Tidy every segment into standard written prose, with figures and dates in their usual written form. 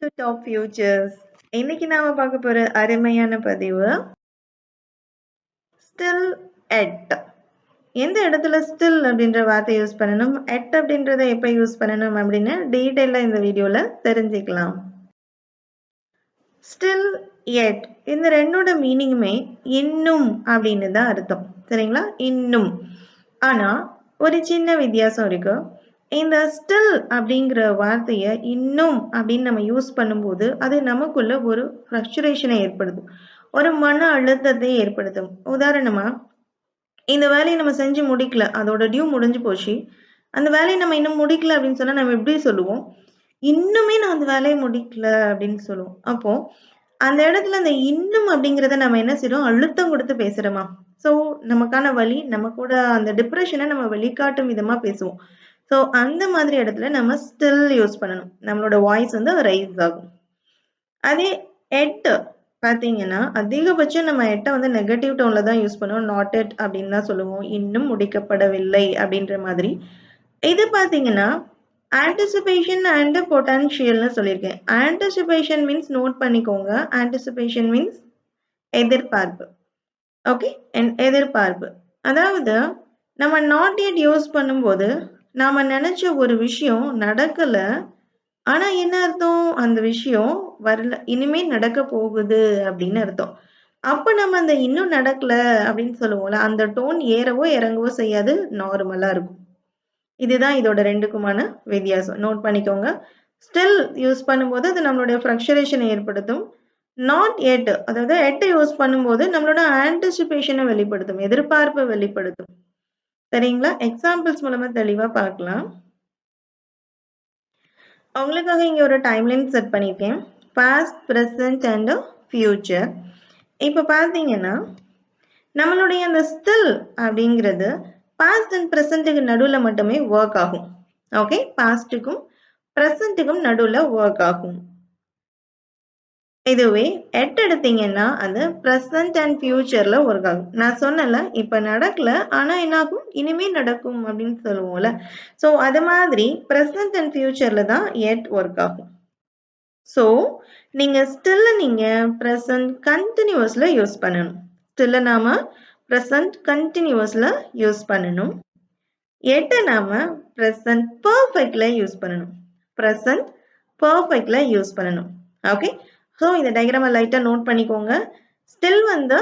to Top Futures. இன்னைக்கு நாம பார்க்க போற அருமையான பதிவு still at. எந்த இடத்துல still அப்படின்ற வார்த்தை யூஸ் பண்ணணும், at அப்படின்றத எப்ப யூஸ் பண்ணணும் அப்படின்னு டீடைலா இந்த வீடியோல தெரிஞ்சுக்கலாம். still yet இந்த ரெண்டோட மீனிங்குமே இன்னும் அப்படின்னு தான் அர்த்தம். சரிங்களா? இன்னும். ஆனா ஒரு சின்ன வித்தியாசம் இருக்கு. இந்த ஸ்டில் அப்படிங்கிற வார்த்தையை இன்னும் அப்படின்னு நம்ம யூஸ் பண்ணும்போது அது நமக்குள்ள ஒரு ஃப்ரஸ்ட்ரேஷனை ஏற்படுத்தும், ஒரு மன அழுத்தத்தை ஏற்படுத்தும். உதாரணமா, இந்த வேலையை நம்ம செஞ்சு முடிக்கல, அதோட டியூ முடிஞ்சு போச்சு, அந்த வேலையை நம்ம இன்னும் முடிக்கல அப்படின்னு சொன்னா நம்ம எப்படி சொல்லுவோம்? இன்னுமே நான் அந்த வேலையை முடிக்கல அப்படின்னு சொல்லுவோம். அப்போ அந்த இடத்துல அந்த இன்னும் அப்படிங்கிறத நம்ம என்ன செய்யறோம்? அழுத்தம் கொடுத்து பேசுறோமா? ஸோ நமக்கான வலி, நம்ம கூட அந்த டிப்ரெஷனை நம்ம வெளிக்காட்டும் விதமா பேசுவோம். ஸோ அந்த மாதிரி இடத்துல நம்ம ஸ்டில் யூஸ் பண்ணணும். நம்மளோட வாய்ஸ் வந்து ரைஸ் ஆகும். அதே எட் பார்த்தீங்கன்னா, அதிகபட்சம் நம்ம எட்டை வந்து நெகட்டிவ் டோன்ல தான் யூஸ் பண்ணுவோம். நாட் எட் அப்படின்னு தான் சொல்லுவோம். இன்னும் முடிக்கப்படவில்லை அப்படின்ற மாதிரி. இது பார்த்தீங்கன்னா ஆன்டிசிபேஷன் அண்ட் பொட்டன்ஷியல்னு சொல்லியிருக்கேன். ஆன்டிசிபேஷன் மீன்ஸ் நோட் பண்ணிக்கோங்க. ஆன்டிசிபேஷன் மீன்ஸ் எதிர்பார்ப்பு. ஓகே, எதிர்பார்ப்பு. அதாவது நம்ம நாட் எட் யூஸ் பண்ணும்போது நாம நினைச்ச ஒரு விஷயம் நடக்கல, ஆனா என்ன அர்த்தம்? அந்த விஷயம் வரல, இனிமே நடக்க போகுது அப்படின்னு அர்த்தம். அப்ப நம்ம அந்த இன்னும் நடக்கல அப்படின்னு சொல்லுவோம்ல, அந்த டோன் ஏறவோ இறங்கவோ செய்யாது, நார்மலா இருக்கும். இதுதான் இதோட ரெண்டுக்குமான வித்தியாசம். நோட் பண்ணிக்கோங்க. ஸ்டில் யூஸ் பண்ணும்போது அது நம்மளுடைய ஃப்ரஸ்ட்ரேஷனை ஏற்படுத்தும். நாட் எட், அதாவது எட் யூஸ் பண்ணும்போது நம்மளோட ஆன்டிசிபேஷனை வெளிப்படுத்தும், எதிர்பார்ப்பை வெளிப்படுத்தும். சரிங்களா? எக்ஸாம்பிள்ஸ் மூலமா தெளிவா பார்க்கலாம். உங்களுக்காக இங்க ஒரு டைம்லைன் செட் பண்ணியிருக்கேன். Past, present and future. இப்போ பார்த்தீங்கன்னா நம்மளுடைய அந்த ஸ்டில் அப்படிங்கிறது பாஸ்ட் அண்ட் ப்ரெசண்ட்டுக்கு நடுவில் மட்டுமே ஒர்க் ஆகும். ஓகே, பாஸ்ட்டுக்கும் ப்ரெசண்ட்டுக்கும் நடுவில் ஒர்க் ஆகும். இதுவே எட் எடுத்தீங்கன்னா அது ப்ரெசன்ட் அண்ட் ஃபியூச்சர்ல ஒர்க் ஆகும். நான் சொன்னல, இப்ப நடக்கல, ஆனா என்ன ஆகும்? இனிமே நடக்கும் அப்படின்னு சொல்லுவோம்ல. ஸோ அது மாதிரி ப்ரெசன்ட் அண்ட் ஃபியூச்சர்ல தான் எட் ஒர்க் ஆகும். ஸோ நீங்க ஸ்டில் நீங்க ப்ரெசன்ட் கண்டினியூஸ்ல யூஸ் பண்ணணும். ஸ்டில் நாம ப்ரெசன்ட் கண்டினியூஸ்ல யூஸ் பண்ணணும். எட்ட நாம ப்ரெசன்ட் பர்ஃபெக்ட்ல யூஸ் பண்ணணும். ப்ரெசன்ட் பர்ஃபெக்ட்ல யூஸ் பண்ணணும். ஓகே, ஸோ இந்த டயக்ராமை லைட்டாக நோட் பண்ணிக்கோங்க. ஸ்டில் வந்து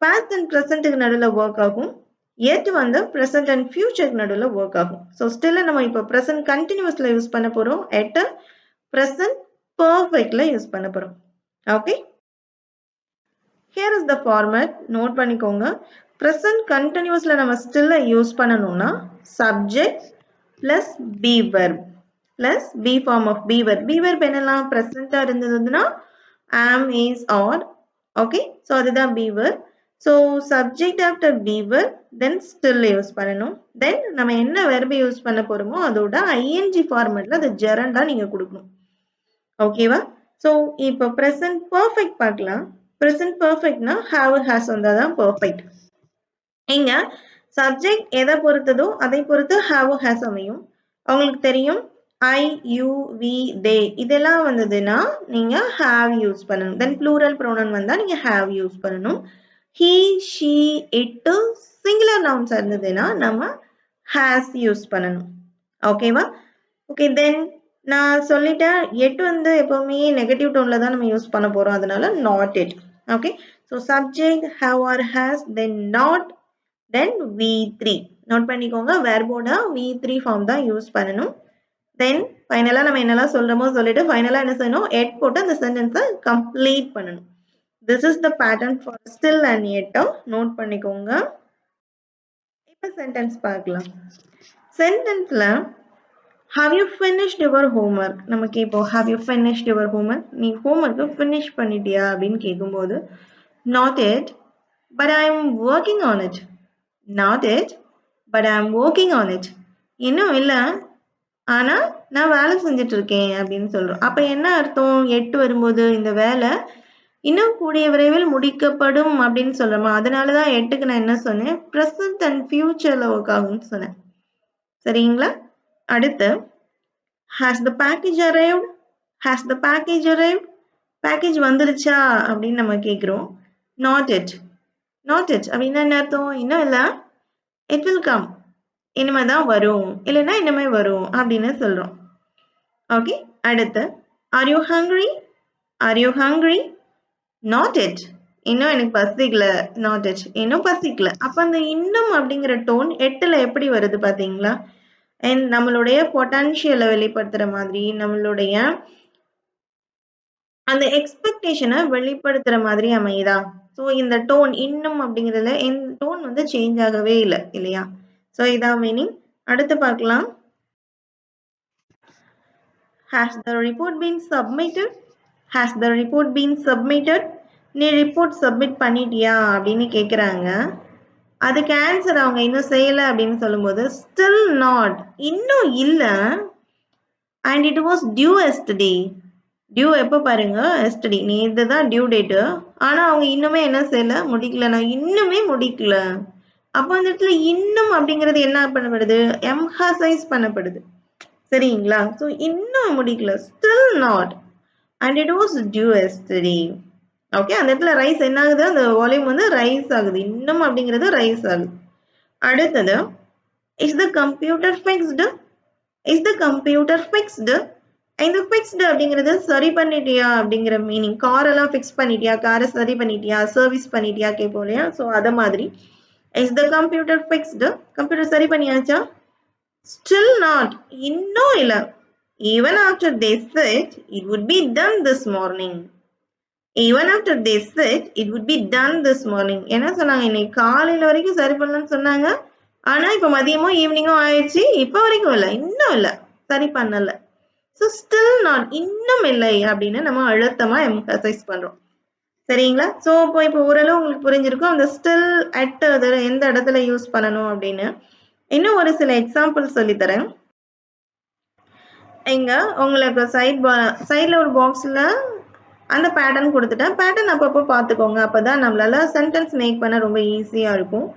பாஸ்ட் அண்ட் ப்ரெசண்ட்டுக்கு நடுவில் ஒர்க் ஆகும். எட் வந்து ப்ரெசன்ட் அண்ட் ஃபியூச்சருக்கு நடுவில் ஒர்க் ஆகும். ஸோ ஸ்டில்லை நம்ம இப்போ ப்ரெசன்ட் கண்டினியூஸில் யூஸ் பண்ண போகிறோம். எட்டை ப்ரெசன்ட் பர்ஃபெக்ட்ல யூஸ் பண்ண போகிறோம். Okay, here is the format. Note பண்ணிக்கோங்க. ப்ரெசன்ட் கண்டினியூஸில் நம்ம ஸ்டில்லை யூஸ் பண்ணணும்னா subject plus be verb plus be form of be verb. Be verb என்னெல்லாம் ப்ரெசண்ட்டாக இருந்ததுன்னா am, is, or. Okay, so அதுதான் be verb. So subject after be verb, then still use பண்ணணும். then நம்ம என்ன verb யூஸ் பண்ண போறோமோ அதோட ing ஃபார்மேட்ல அது gerundா நீங்க கொடுக்கணும். ஓகேவா? ஸோ இப்போ present perfect பார்க்கலாம். present perfectனா have, has வந்தாதான் perfect. இங்க subject எதை பொறுத்ததோ அதை பொறுத்து have, has அமையும். உங்களுக்கு தெரியும் I, you, we, they இதெல்லாம் வந்ததுன்னா நீங்க have யூஸ் பண்ணணும். தென் plural pronoun வந்தா நீங்க have யூஸ் பண்ணணும். he, she, it singular nouns இருந்ததுன்னா நம்ம has யூஸ் பண்ணணும். ஓகேவா? ஓகே, தென் நான் சொல்லிட்டேன், எட் வந்து எப்பவுமே நெகட்டிவ் டோன்ல தான் நம்ம யூஸ் பண்ண போறோம், அதனால not it. Okay, so subject have or has, then not, then V3. Note பண்ணிக்கோங்க, வெர்போட V3 ஃபார்ம் தான் யூஸ் பண்ணணும். தென் ஃபைனலாக நம்ம என்னெல்லாம் சொல்கிறோமோ சொல்லிட்டு ஃபைனலாக என்ன செய்யணும்? எட் போட்டு அந்த சென்டென்ஸை கம்ப்ளீட் பண்ணணும். This is the pattern for still and எட்டை நோட் பண்ணிக்கோங்க. இப்போ சென்டென்ஸ் பார்க்கலாம். சென்டென்ஸில் have you finished your homework நம்ம கேட்போம். Have you finished your homework, நீ ஹோம்ஒர்க்கை ஃபினிஷ் பண்ணிட்டியா அப்படின்னு கேட்கும்போது not yet but I am working on it. Not yet but I am working on it. இன்னும் இல்லை, ஆனா நான் வேலை செஞ்சுட்டு இருக்கேன் அப்படின்னு சொல்றோம். அப்ப என்ன அர்த்தம்? எட்டு வரும்போது இந்த வேலை இன்னும் கூடிய விரைவில் முடிக்கப்படும் அப்படின்னு சொல்றோமா? அதனாலதான் எட்டுக்கு நான் என்ன சொன்னேன்? ப்ரெசன்ட் அண்ட் ஃபியூச்சர்ல ஒர்க் ஆகும்னு சொன்னேன். சரிங்களா? அடுத்து, has the package arrived? Has the package arrived? Package வந்துருச்சா அப்படின்னு நம்ம கேட்குறோம். Not yet. Not yet அப்படின்னா என்ன அர்த்தம்? இன்னும் இல்லை. It will come. இனிமே தான் வரும், இல்லைன்னா இனிமே வரும் அப்படின்னு சொல்றோம். ஓகே, அடுத்து Are you hungry? Are you hungry? Not yet. இன்னும் எனக்கு பசிக்கல. Not yet. இன்னும் பசிக்கல. அப்ப அந்த இன்னும் அப்படிங்கிற டோன் 8ல எப்படி வருது பாத்தீங்களா? நம்மளுடைய பொட்டன்ஷியலை வெளிப்படுத்துற மாதிரி, நம்மளுடைய அந்த எக்ஸ்பெக்டேஷனை வெளிப்படுத்துற மாதிரி அமையுதா? ஸோ இந்த டோன் இன்னும் அப்படிங்கிறதுல இந்த டோன் வந்து சேஞ்ச் ஆகவே இல்லை இல்லையா? ஸோ இதான் மீனிங். அடுத்து பார்க்கலாம். Has the report been submitted? Has the report been submitted? நீ ரிப்போர்ட் சப்மிட் பண்ணிட்டியா அப்படின்னு கேட்குறாங்க. அதுக்கு ஆன்சர் அவங்க இன்னும் செய்யலை அப்படின்னு சொல்லும்போது ஸ்டில் நாட், இன்னும் இல்லை. And it was due yesterday. Due எப்போ பாருங்க, எஸ்டர்டே, நேற்று தான் டியூ டேட்டு. ஆனால் அவங்க இன்னுமே என்ன செய்யலை, முடிக்கல. நான் இன்னுமே முடிக்கல. அப்போ அந்த இடத்துல இன்னும் அப்படிங்கிறது என்ன பண்ணப்படுது, எம்ஹசைஸ் பண்ணப்படுது. சரிங்களா? ஸோ இன்னும் முடிக்கல, still not, and it was due yesterday. Okay, அந்த இடத்துல ரைஸ் என்ன ஆகுது, அந்த வால்யூம் வந்து ரைஸ் ஆகுது, இன்னும் அப்படிங்கிறது ரைஸ் ஆகுது. அடுத்தது is the computer fixed? Is the computer fixed? இந்த ஃபிக்ஸ்டு அப்படிங்கிறது சரி பண்ணிட்டியா அப்படிங்கிற மீனிங். காரெல்லாம் ஃபிக்ஸ் பண்ணிட்டியா, காரை சரி பண்ணிட்டியா, சர்வீஸ் பண்ணிட்டியா கேட்போம் இல்லையா? ஸோ அதை மாதிரி is the computer fixed? Computer சரி பண்ணியாச்சா? ஸ்டில் நாட், இன்னும் இல்லை. Even after they said it would be done this morning. Even after they said it would be done this morning. என்ன சொன்னாங்க, இன்னைக்கு காலையில வரைக்கும் சரி பண்ணலன்னு சொன்னாங்க. ஆனா இப்ப மதியமும் ஈவினிங்கும் ஆயிடுச்சு, இப்ப வரைக்கும் இல்லை, இன்னும் இல்லை, சரி பண்ணல. ஸோ ஸ்டில் நாட், இன்னும் இல்லை அப்படின்னு நம்ம அழுத்தமா எம்பசைஸ் பண்றோம். சரிங்களா? ஸோ இப்போ ஓரளவு உங்களுக்கு புரிஞ்சிருக்கும் அந்த ஸ்டில் அட் எந்த இடத்துல யூஸ் பண்ணணும் அப்படின்னு. இன்னும் ஒரு சில எக்ஸாம்பிள் சொல்லித்தரேன். இங்க உங்களுக்கு சைட்ல ஒரு பாக்ஸ்ல அந்த பேட்டர்ன் கொடுத்துட்டேன். பேட்டர்ன் அப்பப்போ பார்த்துக்கோங்க, அப்போதான் நம்மளால சென்டென்ஸ் மேக் பண்ண ரொம்ப ஈஸியாக இருக்கும்.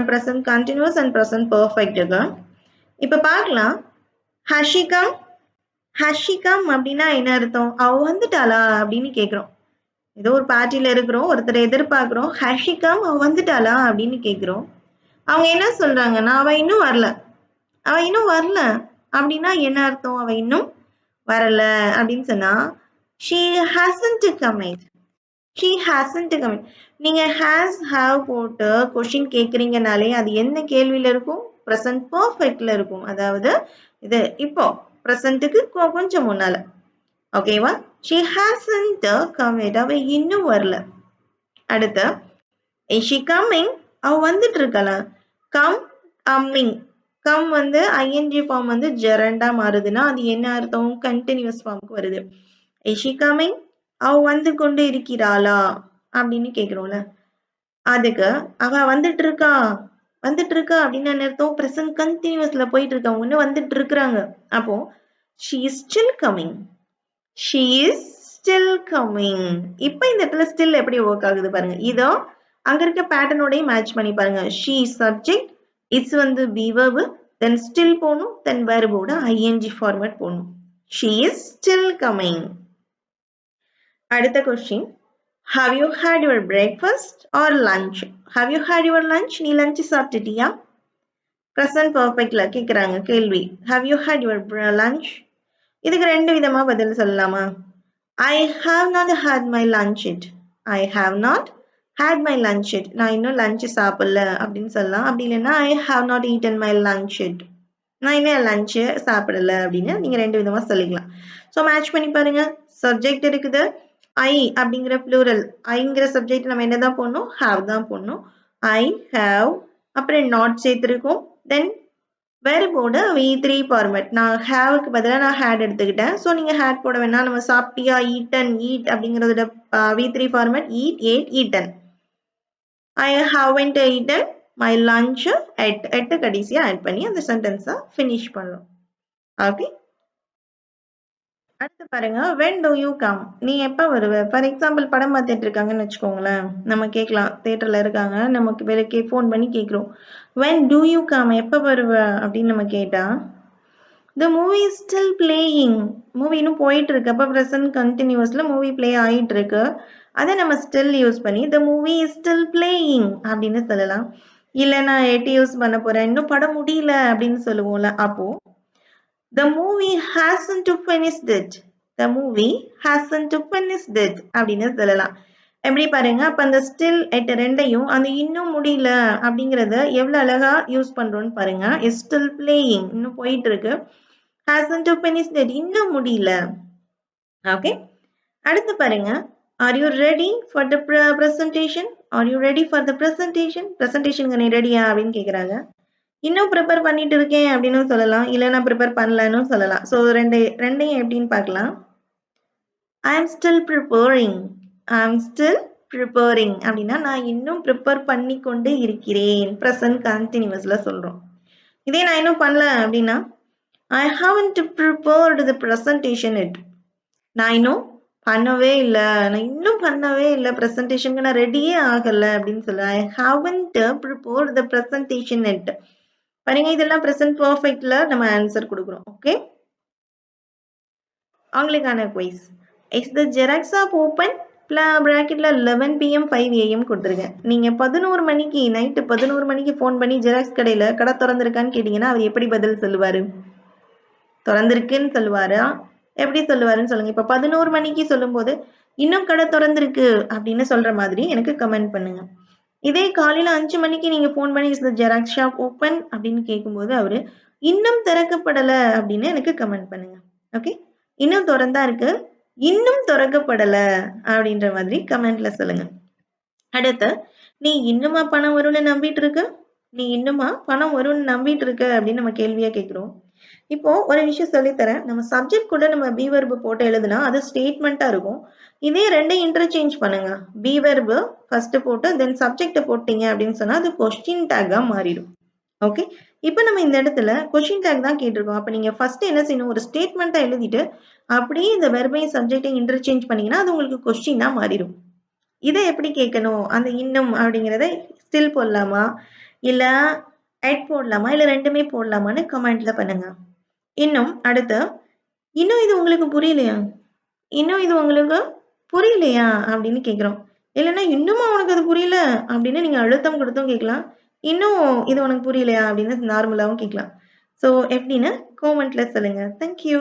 ப்ரெசன்ட் கண்டினியூஸ் அண்ட் ப்ரெசன்ட் பர்ஃபெக்ட்டுக்கு இப்போ பார்க்கலாம். ஹஷிகம். ஹஷிகம் அப்படின்னா என்ன அர்த்தம்? அவ வந்துட்டாளா அப்படின்னு கேட்குறோம். ஏதோ ஒரு பார்ட்டியில் இருக்கிறோம், ஒருத்தரை எதிர்பார்க்குறோம். ஹஷிகம், அவ வந்துட்டாளா அப்படின்னு கேட்குறோம். அவங்க என்ன சொல்றாங்கன்னா, அவ இன்னும் வரல. அவ இன்னும் வரல அப்படின்னா என்ன அர்த்தம்? அவ இன்னும் வரல அப்படின்னு சொன்னா she hasn't come yet. She hasn't come yet. நீங்க has have போட்டு கொஸ்டின் கேட்குறீங்கனாலே அது என்ன கேள்வியில் இருக்கும்? ப்ரெசன்ட் பர்ஃபெக்ட்ல இருக்கும். அதாவது இது இப்போ ப்ரெசண்ட்டுக்கு கொஞ்சம் முன்னால. ஓகேவா? she hasn't come yet. அவ இன்னும் வரல. அடுத்து is she coming? அவ வந்துட்டு இருக்காளா? come, coming. கம் வந்து ஐஎன்ஜி ஃபார்ம் வந்து ஜெரண்டா மாறுதுன்னா அது என்ன அர்த்தம்? கண்டினியூஸ் ஃபார்முக்கு வருது. Is she coming? அவ வந்து கொண்டு இருக்கிறாளா அப்படின்னு கேட்கிறோம்ல. அதுக்கு அவ வந்துட்டு இருக்கா, வந்துட்டு இருக்கா அப்படின்னு என்ன அர்த்தம்? ப்ரெசன்ட் கண்டினியூஸ்ல போயிட்டு இருக்க, அவங்க இன்னும் வந்துட்டு இருக்கிறாங்க. அப்போ she is still coming. She is still coming. இப்போ இந்த இடத்துல ஸ்டில் எப்படி ஒர்க் ஆகுது பாருங்க. இதோ அங்க இருக்க பேட்டர்னோடய மேட்ச் பண்ணி பாருங்க. she சப்ஜெக்ட், இட்ஸ் வந்து be verb, then still போடணும், then verb ஓட ing ஃபார்மேட் போடணும். she is still coming. அடுத்த question, have you had your breakfast or lunch? have you had your lunch? நீ லஞ்ச் சாப்பிட்டுட்டியா? ப்ரெசன்ட் பர்ஃபெக்ட்ல கேட்குறாங்க கேள்வி. have you had your lunch? இதுக்கு ரெண்டு விதமா பதில் சொல்லலாமா? I have not had my lunch yet. I have not had my lunch yet. நான் இன்னும் லஞ்ச் சாப்பிடல அப்படின்னு சொல்லலாம். அப்படி இல்லைன்னா I have not eaten my lunch yet. நான் இன்னும் லஞ்சு சாப்பிடல அப்படின்னு நீங்க ரெண்டு விதமா சொல்லிக்கலாம். ஸோ மேட்ச் பண்ணி பாருங்க. சப்ஜெக்ட் இருக்குது, ஐ அப்படிங்கிற ப்ளூரல். ஐங்கிற சப்ஜெக்ட் நம்ம என்னதான் போடணும்? ஹாவ் தான் போடணும். ஐ ஹாவ், அப்புறம் நாட் சேர்த்துருக்கோம். தென் வெர்போட V3 ஃபார்மேட். நான் ஹேவுக்கு பதிலாக நான் ஹேட் எடுத்துக்கிட்டேன். ஸோ நீங்கள் ஹேட் போட வேணா. நம்ம சாப்பிட்டியா, ஈட்டன், ஈட் அப்படிங்கிறதோட V3 format eat, ate, eaten. I haven't eaten my lunch yet கடைசியாக ஆட் பண்ணி அந்த சென்டென்ஸை ஃபினிஷ் பண்ணுறோம். ஓகே, அடுத்து பாருங்க. when do you come? நீ எப்போ வருவ? ஃபார் எக்ஸாம்பிள் படம் பார்த்துட்டு இருக்காங்கன்னு வச்சுக்கோங்களேன். நம்ம கேட்கலாம், தேட்டரில் இருக்காங்க, நமக்கு வேலைக்கு ஃபோன் பண்ணி கேட்குறோம் when do you come? எப்போ வருவ அப்படின்னு நம்ம கேட்டால் The movie is still playing. Movie இன்னும் போயிட்டு இருக்கு. அப்ப present continuousல மூவி ப்ளே ஆயிட்டு இருக்கு. அதை நம்ம still யூஸ் பண்ணி the movie is still playing அப்படின்னு சொல்லலாம். இல்ல நான் it யூஸ் பண்ண போறேன். இன்னும் படம் முடியல அப்படின்னு சொல்லுவோம்ல. அப்போ the movie hasn't finished it. The movie hasn't finished it அப்படின்னு சொல்லலாம். எப்படி பாருங்க, அப்ப அந்த still at ரெண்டையும் அந்த இன்னும் முடியல அப்படிங்கறத எவ்வளவு அழகா யூஸ் பண்றோம்னு பாருங்க. is still playing இன்னும் போயிட்டு இருக்கு. hasn't finished it இன்னும் முடியல. ஓகே, அடுத்து பாருங்க, are you ready for the presentation? Are you ready for the presentation? Presentationக்கு நீ ரெடியா அப்படின்னு கேக்குறாங்க. இன்னும் ப்ரிப்பேர் பண்ணிட்டு இருக்கேன் அப்படின்னு சொல்லலாம். இல்ல நான் ப்ரிப்பேர் பண்ணலன்னு சொல்லலாம். சோ ரெண்டையும் எப்படின்னு பார்க்கலாம். I am still preparing. I am still preparing அப்படின்னா நான் இன்னும் ப்ரிப்பேர் பண்ணி கொண்டு இருக்கிறேன். present continuousல சொல்றோம். இதே நான் இன்னும் பண்ணல அப்படின்னா I haven't prepared the presentation yet. நான் இன்னும் பண்ணவே இல்ல, நான் இன்னும் பண்ணவே இல்ல, பிரசன்டேஷனுக்கு நான் ரெடியே ஆகல அப்படின்னு சொல்ல I haven't prepared the presentation yet. பாருங்க, இதெல்லாம் present perfectல நம்ம ஆன்சர் கொடுக்குறோம். ஓகே, அவங்களுக்கான quiz. Is the xerox shop open? பிராக்கெட்ல 11 PM 5 AM கொடுத்துருக்கேன். நீங்க 11 மணிக்கு நைட்டு 11 மணிக்கு ஃபோன் பண்ணி ஜெராக்ஸ் கடையில கடை திறந்திருக்கான்னு கேட்டீங்கன்னா அவர் எப்படி பதில் சொல்லுவாரு? திறந்திருக்குன்னு சொல்லுவாரா, எப்படி சொல்லுவாருன்னு சொல்லுங்க. இப்ப 11 மணிக்கு சொல்லும் போது இன்னும் கடை திறந்திருக்கு அப்படின்னு சொல்ற மாதிரி எனக்கு கமெண்ட் பண்ணுங்க. இதே காலையில 5 மணிக்கு நீங்க போன் பண்ணி ஜெராக்ஸ் ஷாப் ஓபன் அப்படின்னு கேட்கும்போது அவரு இன்னும் திறக்கப்படல அப்படின்னு எனக்கு கமெண்ட் பண்ணுங்க. ஓகே, இன்னும் திறந்தா இருக்கு, இன்னும் திறக்கப்படல அப்படின்ற மாதிரி கமெண்ட்ல சொல்லுங்க. அடுத்து, நீ இன்னுமா பணம் வரும்னு நம்பிட்டு இருக்க? நீ இன்னுமா பணம் வரும்னு நம்பிட்டு இருக்க அப்படின்னு நம்ம கேள்வியா கேட்கிறோம். இப்போ ஒரு விஷயம் சொல்லித்தரேன். நம்ம சப்ஜெக்ட் கூட நம்ம பி வெர்பு போட்டு எழுதுனா அது ஸ்டேட்மெண்டா இருக்கும். இதே ரெண்டையும் இன்டர்சேஞ்ச் பண்ணுங்க. பி வெர்பு ஃபர்ஸ்ட் போட்டு தென் சப்ஜெக்ட் போட்டீங்க அப்படின்னு சொன்னா அது கொஸ்டின் டேக்கா மாறிடும். ஓகே, இப்போ நம்ம இந்த இடத்துல கொஸ்டின் டேக் தான் கேட்டிருக்கோம். அப்ப நீங்க ஃபர்ஸ்ட் என்ன செய்யணும், ஒரு ஸ்டேட்மெண்டா எழுதிட்டு அப்படியே இந்த வெர்பையும் சப்ஜெக்டையும் இன்டர்சேஞ்ச் பண்ணீங்கன்னா அது உங்களுக்கு கொஸ்டினா மாறிடும். இதை எப்படி கேட்கணும், அந்த இன்னும் அப்படிங்கிறத ஸ்டில் போடலாமா இல்ல எட் போடலாமா இல்ல ரெண்டுமே போடலாமான்னு கமெண்ட்ல பண்ணுங்க. இன்னும் அடுத்து, இன்னும் இது உங்களுக்கு புரியலையா? இன்னும் இது உங்களுக்கு புரியலையா அப்படின்னு கேட்கிறோம். இல்லைன்னா இன்னுமா உனக்கு அது புரியல அப்படின்னு நீங்க அழுத்தம் கொடுத்தும் கேட்கலாம். இன்னும் இது உனக்கு புரியலையா அப்படின்னு நார்மலாவும் கேட்கலாம். ஸோ எப்படின்னு காமெண்ட்ல சொல்லுங்க. தேங்க்யூ.